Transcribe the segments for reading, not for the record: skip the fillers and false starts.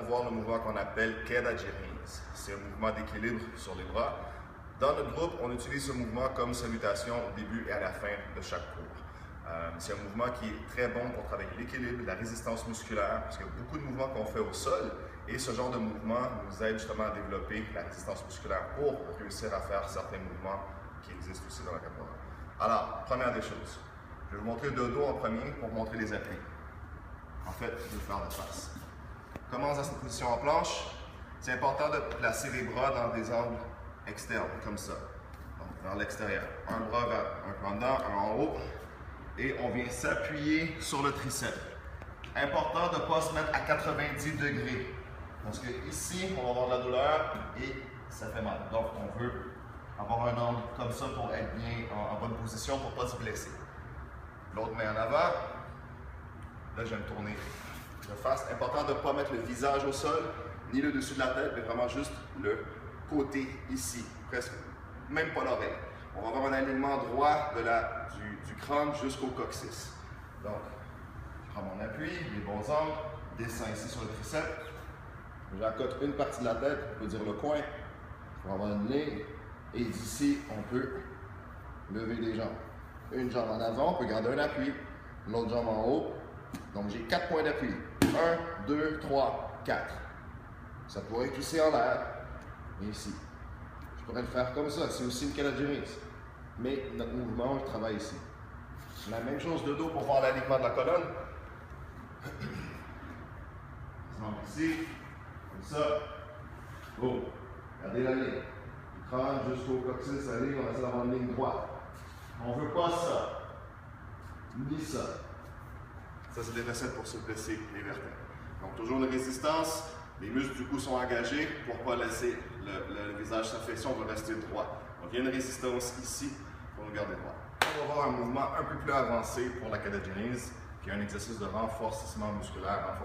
voir le mouvement qu'on appelle queda de rins. C'est un mouvement d'équilibre sur les bras. Dans notre groupe, on utilise ce mouvement comme salutation au début et à la fin de chaque cours. C'est un mouvement qui est très bon pour travailler l'équilibre, la résistance musculaire, parce qu'il y a beaucoup de mouvements qu'on fait au sol et ce genre de mouvement nous aide justement à développer la résistance musculaire pour réussir à faire certains mouvements qui existent aussi dans la capoeira. Alors, première des choses, je vais vous montrer de dos en premier pour vous montrer les appuis. En fait, je vais le faire de face. Commence dans cette position en planche. C'est important de placer les bras dans des angles externes, comme ça. Donc, vers l'extérieur. Un bras un peu en dedans, un en haut. Et on vient s'appuyer sur le triceps. Important de ne pas se mettre à 90 degrés. Parce que ici, on va avoir de la douleur et ça fait mal. Donc, on veut avoir un angle comme ça pour être bien en bonne position pour ne pas se blesser. L'autre main en avant. Là, je vais me tourner de face. Important de ne pas mettre le visage au sol, ni le dessus de la tête, mais vraiment juste le côté ici, presque, même pas l'oreille. On va avoir un alignement droit du crâne jusqu'au coccyx. Donc, je prends mon appui, les bons angles, descends ici sur le triceps. J'accote une partie de la tête, on peut dire le coin, pour avoir une ligne. Et d'ici, on peut lever les jambes. Une jambe en avant, on peut garder un appui, l'autre jambe en haut. Donc, j'ai 4 points d'appui. 1, 2, 3, 4. Ça pourrait être ici en l'air, et ici. Je pourrais le faire comme ça, c'est aussi une queda de rins. Mais notre mouvement, je travaille ici. La même chose de dos pour voir l'alignement de la colonne. Donc ici, comme ça. Boum. Regardez la ligne. Du crâne jusqu'au coccyx, la ligne, on va essayer d'avoir une ligne droite. On ne veut pas ça. Ni ça. Ça, c'est des recettes pour se blesser les vertèbres. Donc, toujours une résistance. Les muscles du cou sont engagés pour ne pas laisser le visage s'affaisser. On va rester droit. Donc, il y a une résistance ici pour nous garder droit. On va voir un mouvement un peu plus avancé pour la queda de rins, qui est un exercice de renforcement musculaire,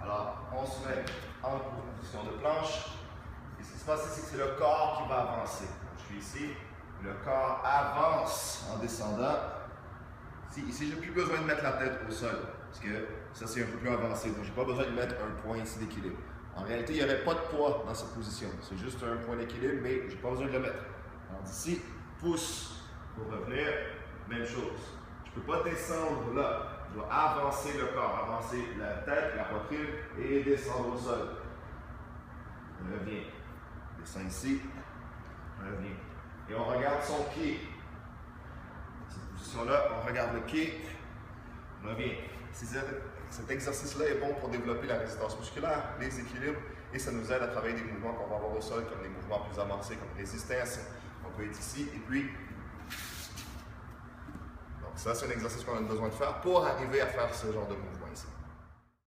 Alors, on se met en position de planche. Et ce qui se passe ici, c'est que c'est le corps qui va avancer. Donc, je suis ici. Le corps avance en descendant. Ici, je n'ai plus besoin de mettre la tête au sol, parce que ça, c'est un peu plus avancé. Donc, je n'ai pas besoin de mettre un point ici d'équilibre. En réalité, il n'y aurait pas de poids dans cette position. C'est juste un point d'équilibre, mais je n'ai pas besoin de le mettre. Alors, d'ici, pousse pour revenir, même chose. Je ne peux pas descendre là. Je dois avancer le corps, avancer la tête, la poitrine et descendre au sol. Je reviens. Descends ici. Je reviens. Et on regarde son pied. Cette position-là, on regarde le pied, on revient. Cet exercice-là est bon pour développer la résistance musculaire, les équilibres, et ça nous aide à travailler des mouvements qu'on va avoir au sol, comme des mouvements plus avancés, comme résistance. On peut être ici, et puis... Donc ça, c'est un exercice qu'on a besoin de faire pour arriver à faire ce genre de mouvement ici.